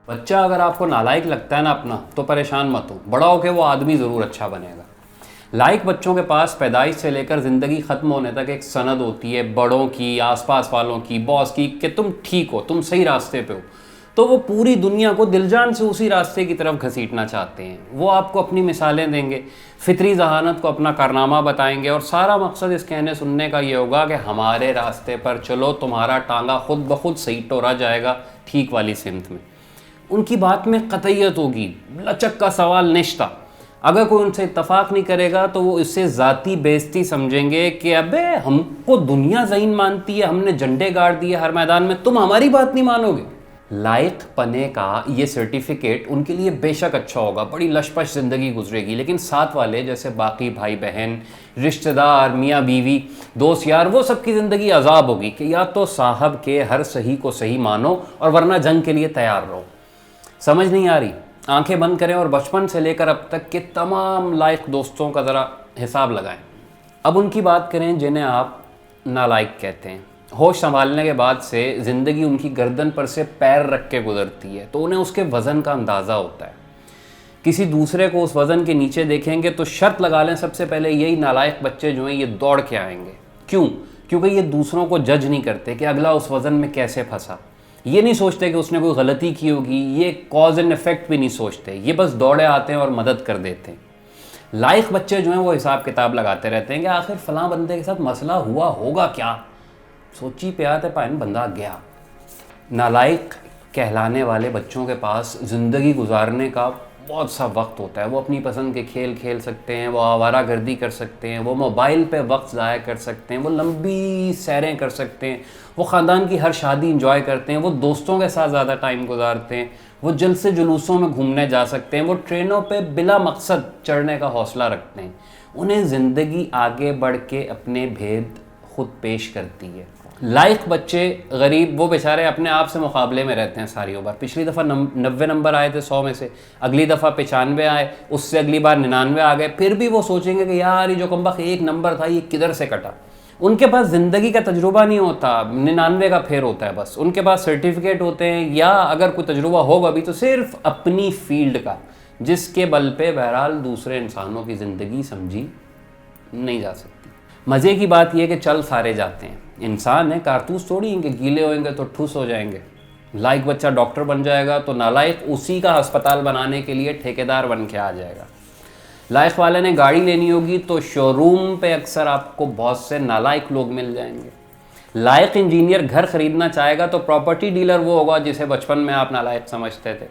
بچہ اگر آپ کو نالائق لگتا ہے نا اپنا تو پریشان مت ہو، بڑا ہو کے وہ آدمی ضرور اچھا بنے گا۔ لائق بچوں کے پاس پیدائش سے لے کر زندگی ختم ہونے تک ایک سند ہوتی ہے، بڑوں کی، آس پاس والوں کی، باس کی، کہ تم ٹھیک ہو، تم صحیح راستے پہ ہو، تو وہ پوری دنیا کو دل جان سے اسی راستے کی طرف گھسیٹنا چاہتے ہیں۔ وہ آپ کو اپنی مثالیں دیں گے، فطری ذہانت کو اپنا کارنامہ بتائیں گے، اور سارا مقصد اس کہنے سننے کا یہ ہوگا کہ ہمارے راستے پر چلو، تمہارا ٹانگا خود بخود صحیح ٹورا جائے گا ٹھیک والی سمت میں۔ ان کی بات میں قطعیت ہوگی، لچک کا سوال نشتہ۔ اگر کوئی ان سے اتفاق نہیں کرے گا تو وہ اس سے ذاتی بےزتی سمجھیں گے کہ ابے ہم کو دنیا ذہین مانتی ہے، ہم نے جھنڈے گاڑ دیے ہر میدان میں، تم ہماری بات نہیں مانو گے۔ لائق پنے کا یہ سرٹیفکیٹ ان کے لیے بے شک اچھا ہوگا، بڑی لشپش زندگی گزرے گی، لیکن ساتھ والے جیسے باقی بھائی بہن، رشتہ دار، میاں بیوی، دوست یار، وہ سب کی زندگی عذاب ہوگی کہ یا تو صاحب کے ہر صحیح کو صحیح مانو اور ورنہ جنگ کے لیے تیار رہو۔ سمجھ نہیں آ رہی؟ آنکھیں بند کریں اور بچپن سے لے کر اب تک کے تمام لائق دوستوں کا ذرا حساب لگائیں۔ اب ان کی بات کریں جنہیں آپ نالائق کہتے ہیں۔ ہوش سنبھالنے کے بعد سے زندگی ان کی گردن پر سے پیر رکھ کے گزرتی ہے تو انہیں اس کے وزن کا اندازہ ہوتا ہے۔ کسی دوسرے کو اس وزن کے نیچے دیکھیں گے تو شرط لگا لیں سب سے پہلے یہی نالائق بچے جو ہیں یہ دوڑ کے آئیں گے۔ کیوں؟ کیونکہ یہ دوسروں کو جج نہیں کرتے کہ اگلا اس وزن میں کیسے پھنسا، یہ نہیں سوچتے کہ اس نے کوئی غلطی کی ہوگی، یہ کاز اینڈ افیکٹ بھی نہیں سوچتے، یہ بس دوڑے آتے ہیں اور مدد کر دیتے ہیں۔ لائق بچے جو ہیں وہ حساب کتاب لگاتے رہتے ہیں کہ آخر فلاں بندے کے ساتھ مسئلہ ہوا ہوگا کیا، سوچی پہ آتے پائن بندہ گیا۔ نالائق کہلانے والے بچوں کے پاس زندگی گزارنے کا بہت سا وقت ہوتا ہے، وہ اپنی پسند کے کھیل کھیل سکتے ہیں، وہ آوارہ گردی کر سکتے ہیں، وہ موبائل پہ وقت ضائع کر سکتے ہیں، وہ لمبی سیریں کر سکتے ہیں، وہ خاندان کی ہر شادی انجوائے کرتے ہیں، وہ دوستوں کے ساتھ زیادہ ٹائم گزارتے ہیں، وہ جلسے جلوسوں میں گھومنے جا سکتے ہیں، وہ ٹرینوں پہ بلا مقصد چڑھنے کا حوصلہ رکھتے ہیں۔ انہیں زندگی آگے بڑھ کے اپنے بھید خود پیش کرتی ہے۔ لائق بچے غریب وہ بیچارے اپنے آپ سے مقابلے میں رہتے ہیں ساری بار۔ پچھلی دفعہ 90 نمبر آئے تھے 100 میں سے، اگلی دفعہ 95 آئے، اس سے اگلی بار 99 آ گئے، پھر بھی وہ سوچیں گے کہ یار یہ جو کمبخت ایک نمبر تھا یہ کدھر سے کٹا۔ ان کے پاس زندگی کا تجربہ نہیں ہوتا، 99 کا پھیر ہوتا ہے بس۔ ان کے پاس سرٹیفکیٹ ہوتے ہیں، یا اگر کوئی تجربہ ہوگا بھی تو صرف اپنی فیلڈ کا، جس کے بل پہ بہرحال دوسرے انسانوں کی زندگی سمجھی نہیں جا سکتی۔ مزے کی بات یہ ہے کہ چل سارے جاتے ہیں، انسان ہے، کارتوس تھوڑی ہیں کہ گیلے ہوئیں گے تو ٹھوس ہو جائیں گے۔ لائق بچہ ڈاکٹر بن جائے گا تو نالائق اسی کا ہسپتال بنانے کے لیے ٹھیکیدار بن کے آ جائے گا۔ لائق والے نے گاڑی لینی ہوگی تو شو روم پہ اکثر آپ کو بہت سے نالائق لوگ مل جائیں گے۔ لائق انجینئر گھر خریدنا چاہے گا تو پراپرٹی ڈیلر وہ ہوگا جسے بچپن میں آپ نالائق سمجھتے تھے۔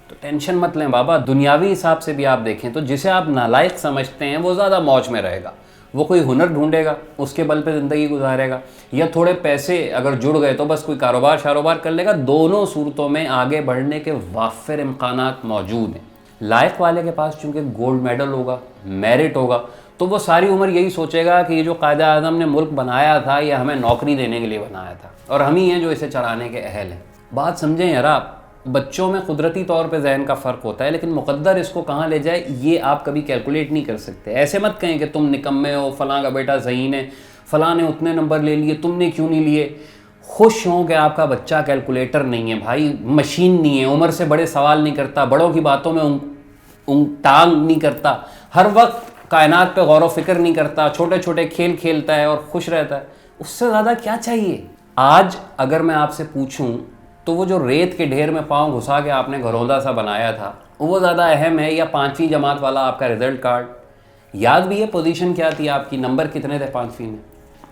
تو ٹینشن مت لیں بابا، دنیاوی حساب سے بھی آپ دیکھیں تو جسے آپ نالائق سمجھتے ہیں وہ زیادہ موج میں رہے گا، وہ کوئی ہنر ڈھونڈے گا، اس کے بل پہ زندگی گزارے گا، یا تھوڑے پیسے اگر جڑ گئے تو بس کوئی کاروبار کر لے گا۔ دونوں صورتوں میں آگے بڑھنے کے وافر امکانات موجود ہیں۔ لائق والے کے پاس چونکہ گولڈ میڈل ہوگا، میرٹ ہوگا، تو وہ ساری عمر یہی سوچے گا کہ یہ جو قائد اعظم نے ملک بنایا تھا یہ ہمیں نوکری دینے کے لیے بنایا تھا، اور ہم ہی ہیں جو اسے چلانے کے اہل ہیں۔ بات سمجھیں یار آپ، بچوں میں قدرتی طور پہ ذہن کا فرق ہوتا ہے، لیکن مقدر اس کو کہاں لے جائے یہ آپ کبھی کیلکولیٹ نہیں کر سکتے۔ ایسے مت کہیں کہ تم نکمے ہو، فلاں کا بیٹا ذہین ہے، فلاں نے اتنے نمبر لے لیے، تم نے کیوں نہیں لیے۔ خوش ہوں کہ آپ کا بچہ کیلکولیٹر نہیں ہے بھائی، مشین نہیں ہے، عمر سے بڑے سوال نہیں کرتا، بڑوں کی باتوں میں ٹانگ نہیں کرتا، ہر وقت کائنات پہ غور و فکر نہیں کرتا، چھوٹے چھوٹے کھیل کھیلتا ہے اور خوش رہتا ہے۔ اس سے زیادہ کیا چاہیے؟ آج اگر میں آپ سے پوچھوں تو وہ جو ریت کے ڈھیر میں پاؤں گھسا کے آپ نے گھروندا سا بنایا تھا وہ زیادہ اہم ہے، یا 5ویں جماعت والا آپ کا رزلٹ کارڈ؟ یاد بھی ہے پوزیشن کیا تھی آپ کی، نمبر کتنے تھے 5ویں میں؟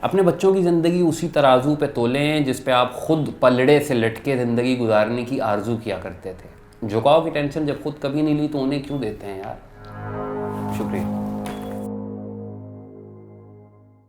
اپنے بچوں کی زندگی اسی ترازو پہ تولیں جس پہ آپ خود پلڑے سے لٹکے زندگی گزارنے کی آرزو کیا کرتے تھے۔ جھکاؤ کی ٹینشن جب خود کبھی نہیں لی تو انہیں کیوں دیتے ہیں یار۔ شکریہ۔